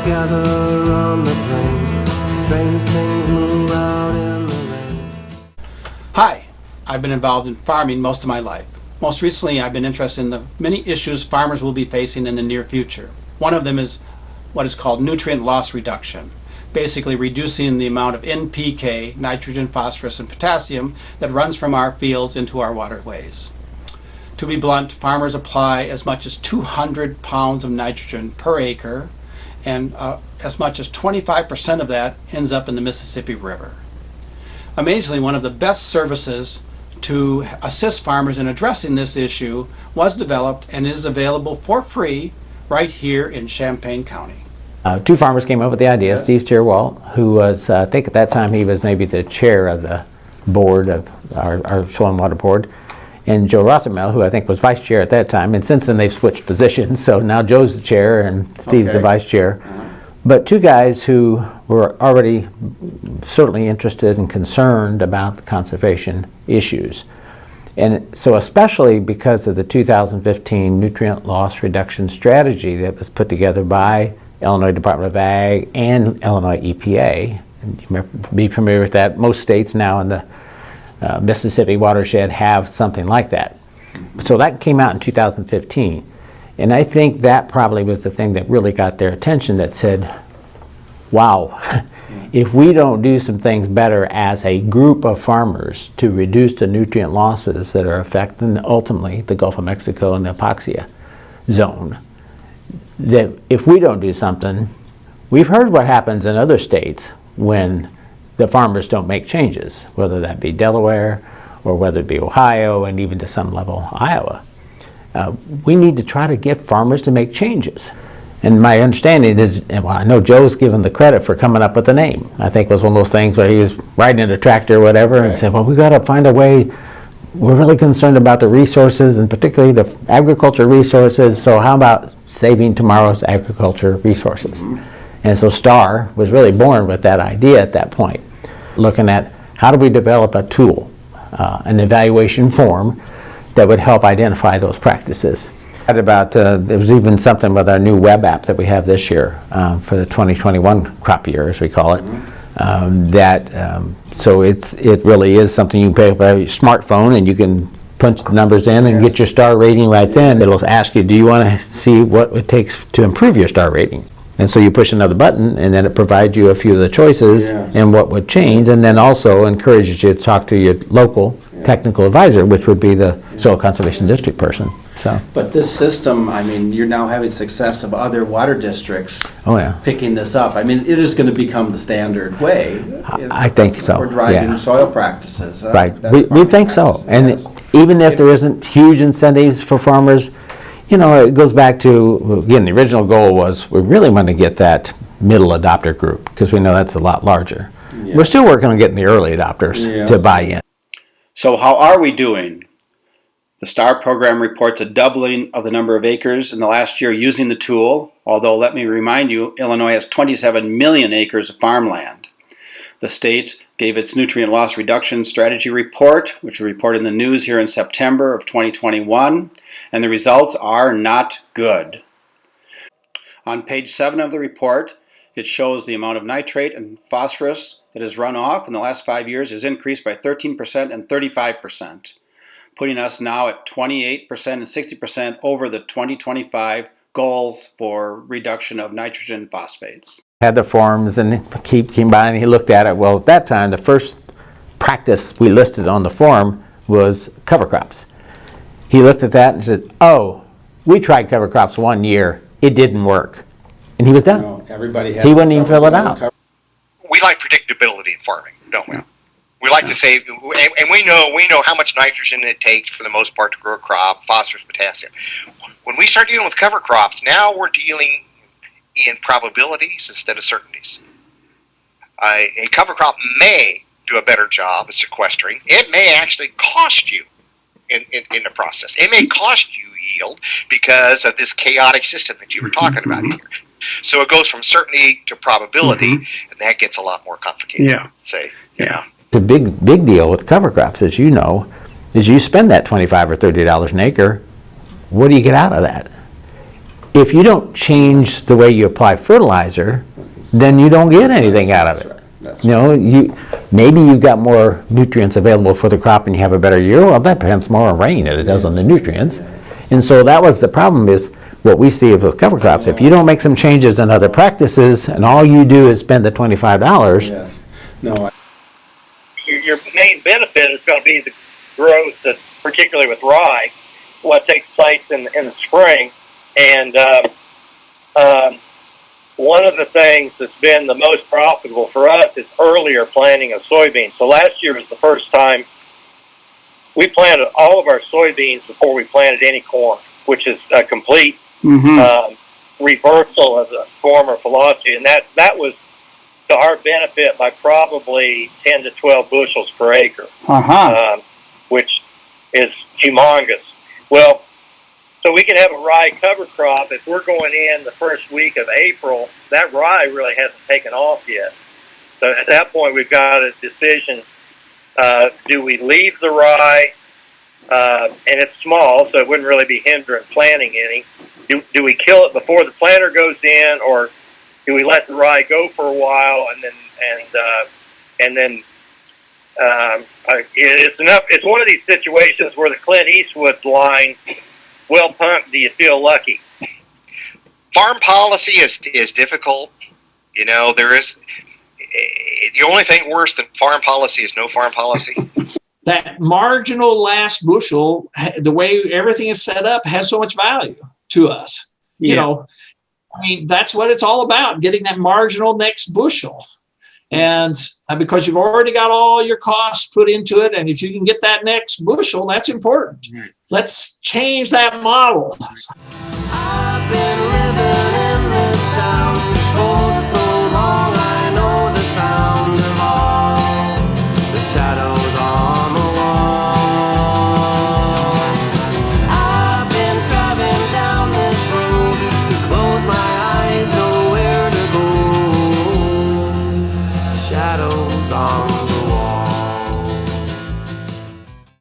together on the plain. Strange things move out in the rain. Hi, I've been involved in farming most of my life. Most recently, I've been interested in the many issues farmers will be facing in the near future. One of them is what is called nutrient loss reduction, basically reducing the amount of NPK, nitrogen, phosphorus, and potassium that runs from our fields into our waterways. To be blunt, farmers apply as much as 200 pounds of nitrogen per acre, and as much as 25% of that ends up in the Mississippi River. Amazingly, one of the best services to assist farmers in addressing this issue was developed and is available for free right here in Champaign County. Two farmers came up with the idea. Yes. Steve Steerwalt, who was, I think at that time he was maybe the chair of the board of our Soil and Water Board, and Joe Rothermel, who I think was vice chair at that time, and since then they've switched positions, so now Joe's the chair and Steve's the vice chair. But two guys who were already certainly interested and concerned about the conservation issues. And so especially because of the 2015 nutrient loss reduction strategy that was put together by Illinois Department of Ag and Illinois EPA, and you may be familiar with that. Most states now in the Mississippi watershed have something like that. So that came out in 2015. And I think that probably was the thing that really got their attention, that said, wow, if we don't do some things better as a group of farmers to reduce the nutrient losses that are affecting ultimately the Gulf of Mexico and the Apoxia zone, that if we don't do something, we've heard what happens in other states when the farmers don't make changes, whether that be Delaware or whether it be Ohio and even to some level Iowa. We need to try to get farmers to make changes. And my understanding is, well, I know Joe's given the credit for coming up with the name. I think it was one of those things where he was riding in a tractor or whatever and said, well, we got to find a way. We're really concerned about the resources, and particularly the agriculture resources, so how about saving tomorrow's agriculture resources? And so STAR was really born with that idea at that point, looking at how do we develop a tool, an evaluation form that would help identify those practices. There was even something with our new web app that we have this year for the 2021 crop year, as we call it. So it really is something you can pick up on your smartphone and you can punch the numbers in and get your star rating right then. It'll ask you, do you want to see what it takes to improve your star rating? And so you push another button and then it provides you a few of the choices and what would change, and then also encourages you to talk to your local technical advisor, which would be the soil conservation district person. So. But this system, I mean, you're now having success of other water districts picking this up. I mean, it is going to become the standard way. I think so. For driving soil practices. Right. We think so. And even if there isn't huge incentives for farmers, you know, it goes back to, again, the original goal was we really want to get that middle adopter group because we know that's a lot larger. We're still working on getting the early adopters to buy in. So how are we doing? The STAR program reports a doubling of the number of acres in the last year using the tool, although let me remind you, Illinois has 27 million acres of farmland. The state gave its nutrient loss reduction strategy report, which was reported in the news here in September of 2021, and the results are not good. On page 7 of the report, it shows the amount of nitrate and phosphorus that has run off in the last 5 years has increased by 13% and 35%. Putting us now at 28% and 60% over the 2025 goals for reduction of nitrogen and phosphates. Had the forms and he came by and he looked at it. Well, at that time, the first practice we listed on the form was cover crops. He looked at that and said, oh, we tried cover crops 1 year. It didn't work. And he was done. No, everybody he wouldn't even fill it out. We like predictability in farming, don't we? We like to say, and we know how much nitrogen it takes for the most part to grow a crop, phosphorus, potassium. When we start dealing with cover crops, now we're dealing in probabilities instead of certainties. A cover crop may do a better job of sequestering. It may actually cost you in the process. It may cost you yield because of this chaotic system that you were talking about here. So it goes from certainty to probability, and that gets a lot more complicated. You know. The big deal with cover crops, as you know, is you spend that $25 or $30 an acre. What do you get out of that? if you don't change the way you apply fertilizer, then you don't get anything out of it. You know, maybe you've got more nutrients available for the crop and you have a better year. Well, that depends more on rain than it does on the nutrients. And so that was the problem, is what we see with cover crops. If you don't make some changes in other practices and all you do is spend the $25. Yes. No. Your main benefit is going to be the growth, that, particularly with rye, what takes place in the spring. And one of the things that's been the most profitable for us is earlier planting of soybeans. So last year was the first time we planted all of our soybeans before we planted any corn, which is a complete reversal of the former philosophy. And that was to our benefit by probably 10 to 12 bushels per acre, which is humongous. Well, so we can have a rye cover crop. If we're going in the first week of April, that rye really hasn't taken off yet. So at that point, we've got a decision. Do we leave the rye? And it's small, so it wouldn't really be hindering planting any. Do we kill it before the planter goes in, or do we let the rye go for a while and then it's enough? It's one of these situations where the Clint Eastwood line, "Well pumped, do you feel lucky?" Farm policy is difficult. You know, there is the only thing worse than farm policy is no farm policy. That marginal last bushel, the way everything is set up, has so much value to us. You know, I mean, that's what it's all about, getting that marginal next bushel. And because you've already got all your costs put into it, and if you can get that next bushel, that's important. Let's change that model.